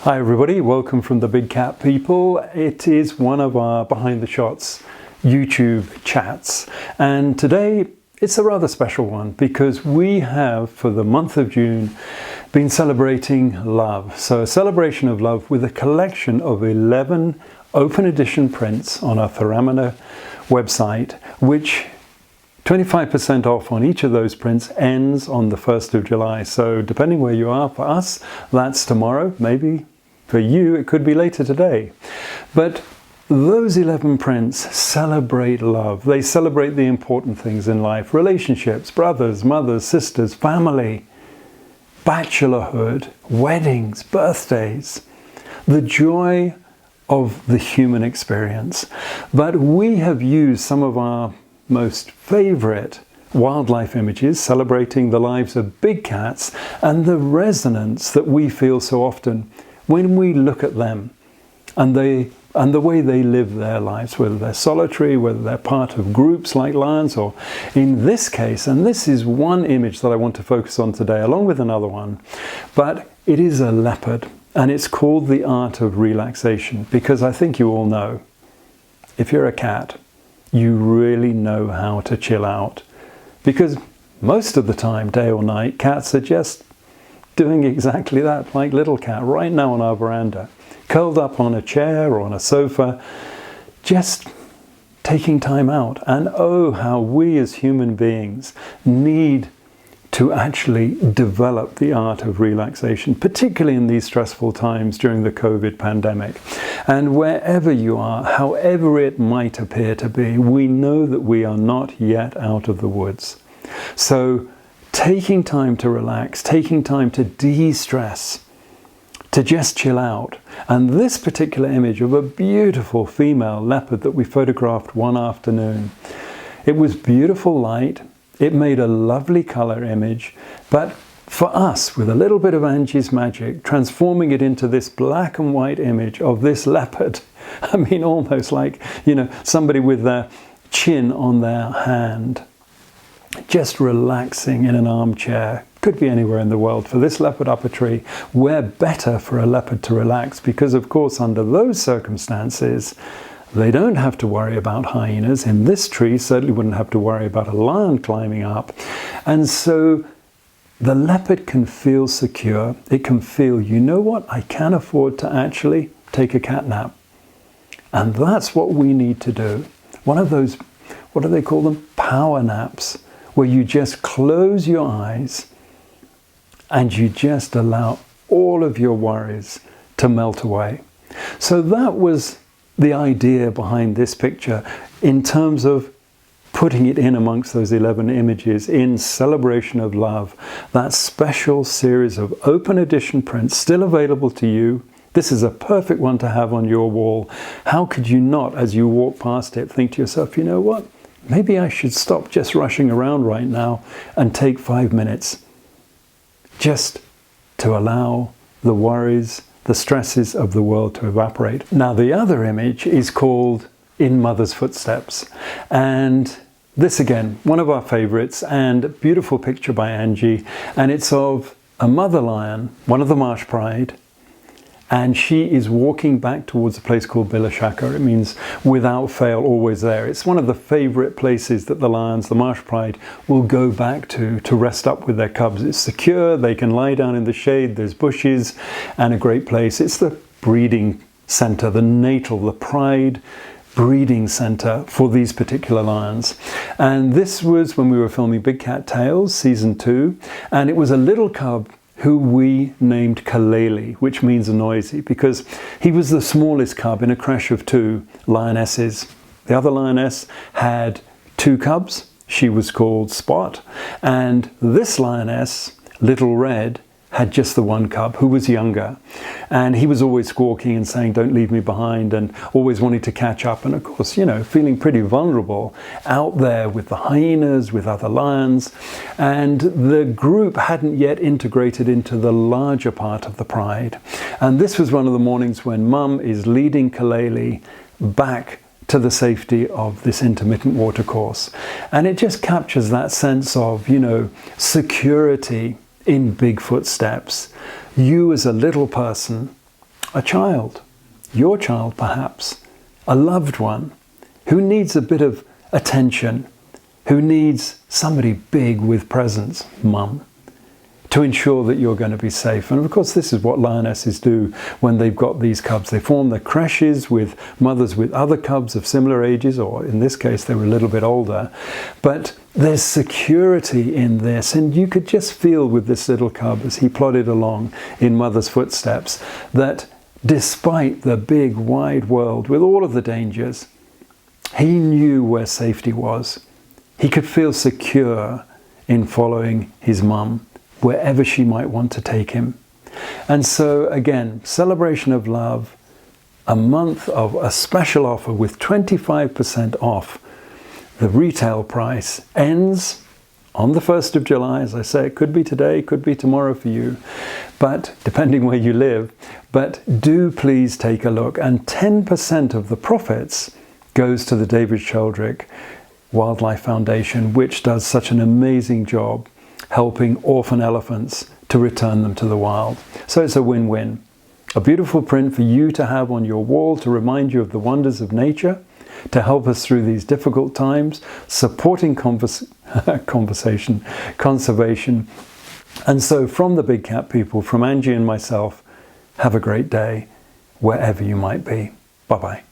Hi everybody, welcome from the Big Cat People. It is one of our behind the shots YouTube chats, and today it's a rather special one because we have for the month of June been celebrating love. So a celebration of love with a collection of 11 open edition prints on our Theramina website, which 25% off on each of those prints ends on the 1st of July. So depending where you are, for us, that's tomorrow. Maybe for you, it could be later today. But those 11 prints celebrate love. They celebrate the important things in life: relationships, brothers, mothers, sisters, family, bachelorhood, weddings, birthdays, the joy of the human experience. But we have used some of our most favorite wildlife images celebrating the lives of big cats and the resonance that we feel so often when we look at them and the way they live their lives, whether they're solitary, whether they're part of groups like lions, or in this case, and this is one image that I want to focus on today along with another one, but it is a leopard, and it's called The Art of Relaxation, because I think you all know, if you're a cat, you really know how to chill out, because most of the time, day or night, cats are just doing exactly that, like little cat right now on our veranda, curled up on a chair or on a sofa, just taking time out. And oh, how we as human beings need to actually develop the art of relaxation, particularly in these stressful times during the COVID pandemic. And wherever you are, however it might appear to be, we know that we are not yet out of the woods. So taking time to relax, taking time to de-stress, to just chill out. And this particular image of a beautiful female leopard that we photographed one afternoon, it was beautiful light. It made a lovely color image, but for us, with a little bit of Angie's magic, transforming it into this black and white image of this leopard, I mean, almost like, you know, somebody with their chin on their hand, just relaxing in an armchair. Could be anywhere in the world. For this leopard up a tree, where better for a leopard to relax? Because of course, under those circumstances, they don't have to worry about hyenas. In this tree, certainly wouldn't have to worry about a lion climbing up. And so the leopard can feel secure. It can feel, you know what, I can afford to actually take a cat nap. And that's what we need to do. One of those, what do they call them? Power naps, where you just close your eyes and you just allow all of your worries to melt away. So that was the idea behind this picture in terms of putting it in amongst those 11 images in celebration of love. That special series of open edition prints still available to you. This is a perfect one to have on your wall. How could you not, as you walk past it, think to yourself, you know what? Maybe I should stop just rushing around right now and take 5 minutes just to allow the worries, the stresses of the world to evaporate. Now, the other image is called In Mother's Footsteps. And this, again, one of our favorites, and a beautiful picture by Angie. And it's of a mother lion, one of the marsh pride, and she is walking back towards a place called Bilashaka. It means without fail, always there. It's one of the favorite places that the lions, the marsh pride, will go back to rest up with their cubs. It's secure, they can lie down in the shade, there's bushes, and a great place. It's the breeding center, the natal, the pride breeding center for these particular lions. And this was when we were filming Big Cat Tales, season 2, and it was a little cub who we named Kalele, which means noisy, because he was the smallest cub in a crush of 2 lionesses. The other lioness had 2 cubs. She was called Spot. And this lioness, Little Red, had just the 1 cub who was younger. And he was always squawking and saying, don't leave me behind, and always wanting to catch up. And of course, you know, feeling pretty vulnerable out there with the hyenas, with other lions. And the group hadn't yet integrated into the larger part of the pride. And this was one of the mornings when Mum is leading Kalele back to the safety of this intermittent watercourse. And it just captures that sense of, you know, security in big footsteps. You as a little person a child, your child perhaps, a loved one, who needs a bit of attention, who needs somebody big with presence, mum, to ensure that you're going to be safe. And of course, this is what lionesses do when they've got these cubs. They form the creches with mothers with other cubs of similar ages, or in this case, they were a little bit older. But there's security in this, and you could just feel with this little cub as he plodded along in mother's footsteps that despite the big wide world with all of the dangers, he knew where safety was. He could feel secure in following his mum wherever she might want to take him. And so again, celebration of love, a month of a special offer with 25% off. The retail price ends on the 1st of July. As I say, it could be today, could be tomorrow for you, but depending where you live. But do please take a look. And 10% of the profits goes to the David Sheldrick Wildlife Foundation, which does such an amazing job helping orphan elephants to return them to the wild. So it's a win-win. A beautiful print for you to have on your wall to remind you of the wonders of nature, to help us through these difficult times, supporting conservation. And so from the Big Cat people, from Angie and myself, have a great day wherever you might be. Bye-bye.